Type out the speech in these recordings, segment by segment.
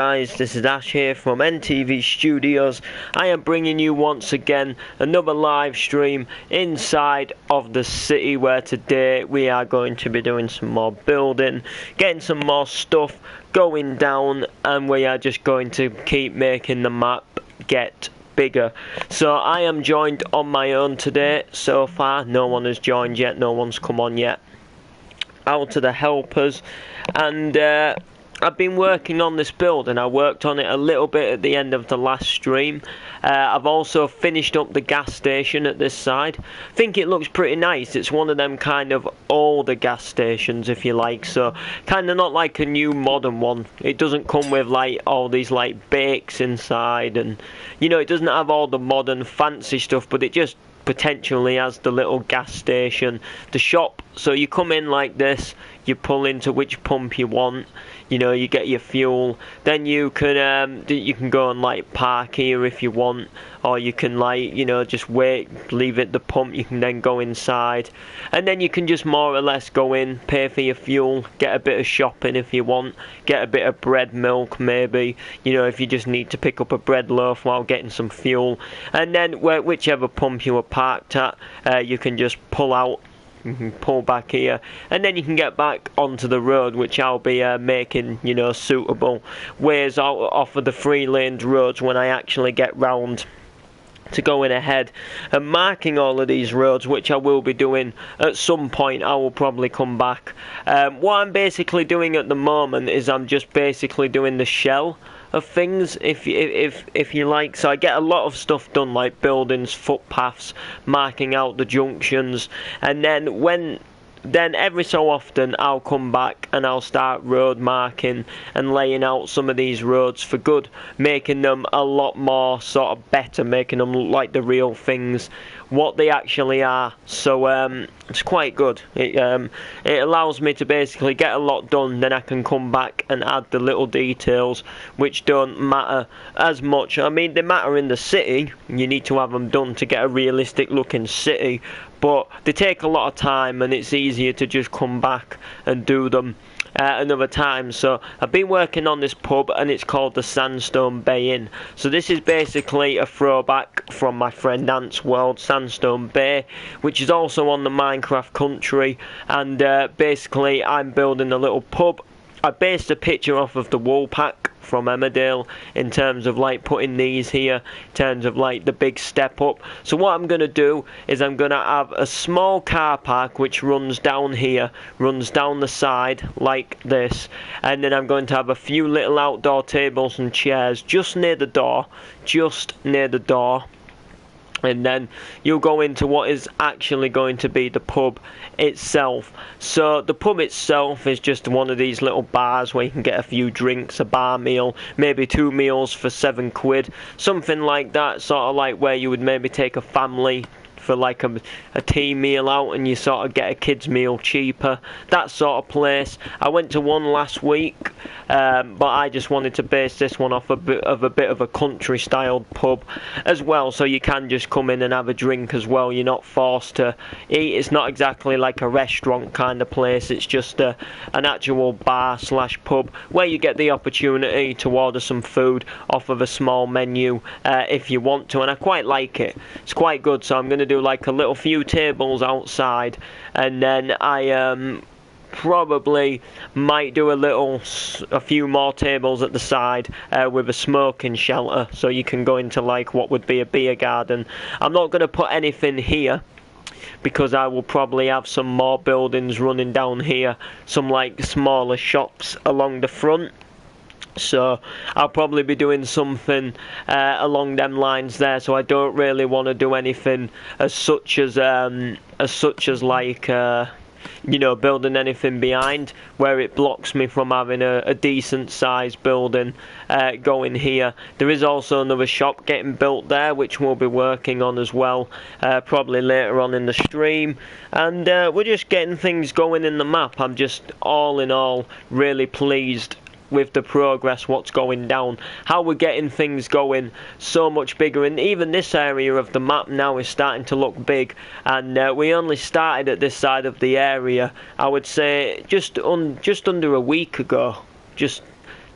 Guys, this is Ash here from NTV Studios. I am bringing you once again another live stream inside of the city, where today we are going to be doing some more building, getting some more stuff going down, and we are just going to keep making the map get bigger. So I am joined on my own today. So far no one has joined yet, no one's come on yet. Out to the helpers, and I've been working on this build, and I worked on it a little bit at the end of the last stream. I've also finished up the gas station at this side. I think it looks pretty nice. It's one of them kind of older gas stations, if you like, so kind of not like a new modern one. It doesn't come with like all these like bakes inside, and you know, it doesn't have all the modern fancy stuff, but it just potentially has the little gas station, the shop. So you come in like this, you pull into which pump you want, you know, you get your fuel, then you can go and like park here if you want, or you can like, you know, just wait, leave it at the pump. You can then go inside, and then you can just more or less go in, pay for your fuel, get a bit of shopping if you want, get a bit of bread, milk maybe, you know, if you just need to pick up a bread loaf while getting some fuel, and then whichever pump you were parked at, you can just pull out. You can pull back here, and then you can get back onto the road, which I'll be making, you know, suitable ways out off of the 3-laned roads when I actually get round to going ahead and marking all of these roads, which I will be doing at some point. I will probably come back. What I'm basically doing at the moment is I'm just basically doing the shell of things, if you like. So I get a lot of stuff done, like buildings, footpaths, marking out the junctions, and then every so often I'll come back and I'll start road marking and laying out some of these roads for good, making them a lot more sort of better, making them look like the real things, what they actually are. So it's quite good. It allows me to basically get a lot done, then I can come back and add the little details which don't matter as much. I mean, they matter in the city, you need to have them done to get a realistic looking city, but they take a lot of time, and it's easier to just come back and do them another time. So I've been working on this pub, and it's called the Sandstone Bay Inn. So this is basically a throwback from my friend Ant's world, Sandstone Bay, which is also on the Minecraft country, and basically I'm building a little pub. I based a picture off of the wool pack from Emmerdale in terms of like putting these here, in terms of like the big step up. So what I'm going to do is I'm going to have a small car park which runs down here, runs down the side like this, and then I'm going to have a few little outdoor tables and chairs just near the door, and then you'll go into what is actually going to be the pub itself. So the pub itself is just one of these little bars where you can get a few drinks, a bar meal, maybe 2 meals for £7, something like that, sort of like where you would maybe take a family for like a tea meal out, and you sort of get a kids meal cheaper, that sort of place. I went to one last week, but I just wanted to base this one off a bit of a country styled pub as well, so you can just come in and have a drink as well. You're not forced to eat. It's not exactly like a restaurant kind of place, it's just an actual bar slash pub where you get the opportunity to order some food off of a small menu if you want to, and I quite like it. It's quite good. So I'm going to do like a little few tables outside, and then I probably might do a few more tables at the side with a smoking shelter, so you can go into like what would be a beer garden. I'm not going to put anything here because I will probably have some more buildings running down here, some like smaller shops along the front. So I'll probably be doing something along them lines there. So I don't really want to do anything as such as like you know, building anything behind where it blocks me from having a decent sized building going here. There is also another shop getting built there, which we'll be working on as well, probably later on in the stream, and we're just getting things going in the map. I'm just all in all really pleased with the progress, what's going down, how we're getting things going so much bigger, and even this area of the map now is starting to look big, and we only started at this side of the area, I would say just under a week ago, just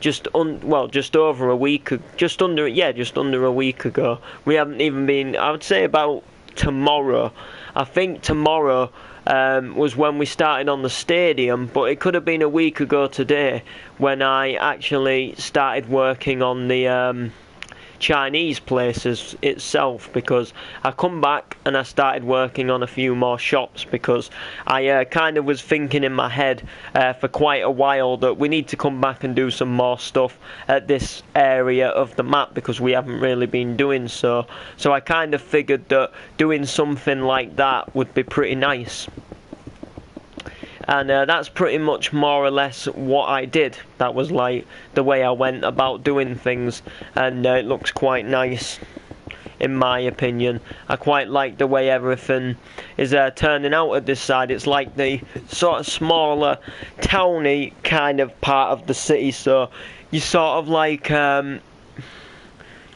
just over a week, just under a week ago. We haven't even been, I would say about tomorrow. I think tomorrow was when we started on the stadium, but it could have been a week ago today when I actually started working on the Chinese places itself, because I come back and I started working on a few more shops, because I kind of was thinking in my head for quite a while that we need to come back and do some more stuff at this area of the map, because we haven't really been doing so I kind of figured that doing something like that would be pretty nice. And that's pretty much more or less what I did. That was like the way I went about doing things, and it looks quite nice in my opinion. I quite like the way everything is turning out at this side. It's like the sort of smaller towny kind of part of the city, so you sort of like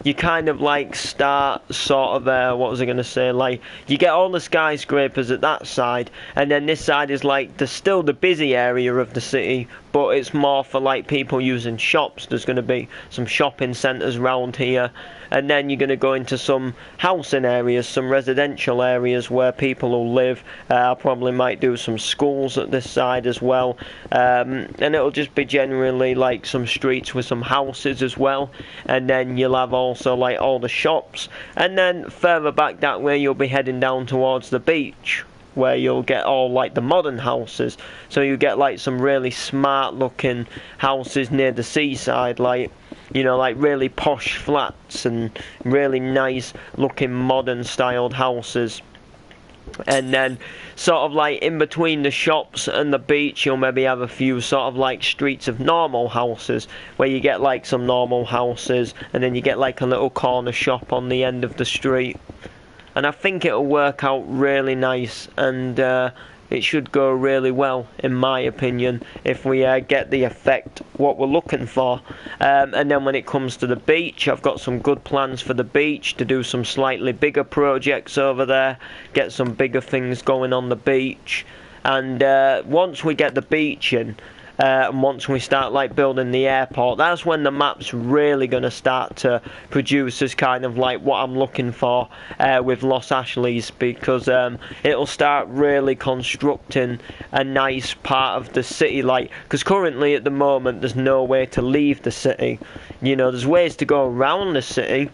you kind of like start sort of what was I going to say, like you get all the skyscrapers at that side, and then this side is like still the busy area of the city, but it's more for like people using shops. There's going to be some shopping centres around here, and then you're going to go into some housing areas, some residential areas where people will live. I probably might do some schools at this side as well, and it'll just be generally like some streets with some houses as well, and then you'll have also like all the shops, and then further back that way you'll be heading down towards the beach, where you'll get all like the modern houses. So you get like some really smart looking houses near the seaside, like, you know, like really posh flats and really nice looking modern styled houses. And then sort of like in between the shops and the beach you'll maybe have a few sort of like streets of normal houses, where you get like some normal houses and then you get like a little corner shop on the end of the street. And I think it'll work out really nice, and it should go really well in my opinion if we get the effect what we're looking for. And then when it comes to the beach, I've got some good plans for the beach, to do some slightly bigger projects over there, get some bigger things going on the beach. And once we get the beach in, and once we start like building the airport, that's when the map's really going to start to produce as kind of like what I'm looking for with Los Ashlees, because it'll start really constructing a nice part of the city, like, because currently at the moment there's no way to leave the city. You know, there's ways to go around the city,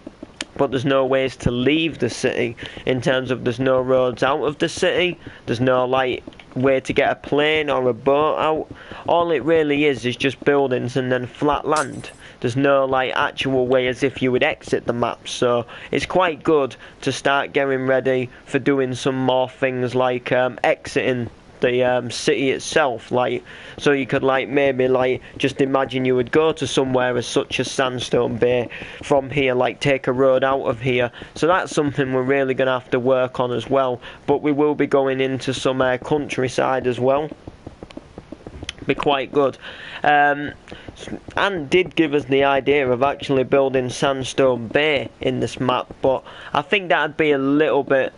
but there's no ways to leave the city, in terms of there's no roads out of the city, there's no like way to get a plane or a boat out. All it really is just buildings and then flat land. There's no like actual way as if you would exit the map, so it's quite good to start getting ready for doing some more things like exiting the city itself, like, so you could like maybe like just imagine you would go to somewhere as such as Sandstone Bay from here, like take a road out of here. So that's something we're really going to have to work on as well, but we will be going into some countryside as well. Be quite good. And did give us the idea of actually building Sandstone Bay in this map, but I think that'd be a little bit,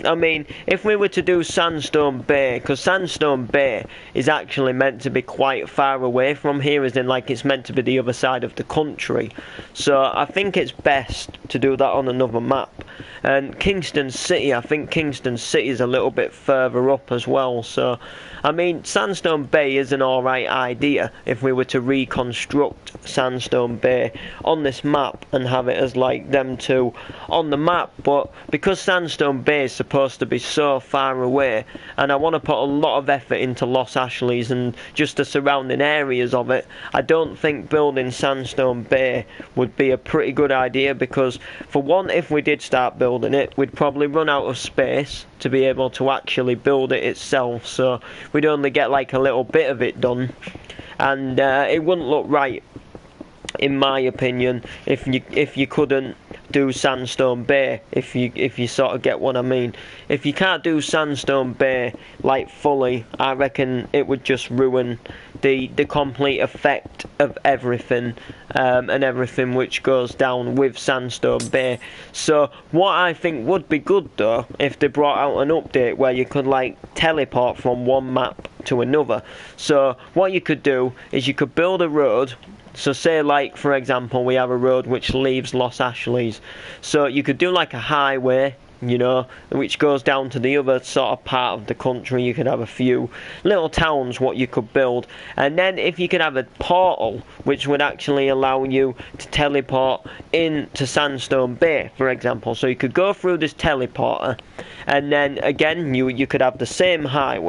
I mean, if we were to do Sandstone Bay, because Sandstone Bay is actually meant to be quite far away from here, as in like it's meant to be the other side of the country, so I think it's best to do that on another map. And Kingston City, I think Kingston City is a little bit further up as well, so I mean Sandstone Bay is an alright idea if we were to reconstruct Sandstone Bay on this map and have it as like them two on the map, but because Sandstone Bay is supposed to be so far away, and I want to put a lot of effort into Los Ashlees and just the surrounding areas of it, I don't think building Sandstone Bay would be a pretty good idea, because for one, if we did start building it, we'd probably run out of space to be able to actually build it itself, so we'd only get like a little bit of it done, and it wouldn't look right in my opinion if you couldn't do Sandstone Bay, if you sort of get what I mean. If you can't do Sandstone Bay like fully, I reckon it would just ruin the complete effect of everything, and everything which goes down with Sandstone Bay. So what I think would be good though, if they brought out an update where you could like teleport from one map to another. So what you could do is you could build a road So say like for example we have a road which leaves Los Ashlees, so you could do like a highway, you know, which goes down to the other sort of part of the country. You could have a few little towns what you could build, and then if you could have a portal which would actually allow you to teleport into Sandstone Bay, for example, so you could go through this teleporter, and then again you could have the same highway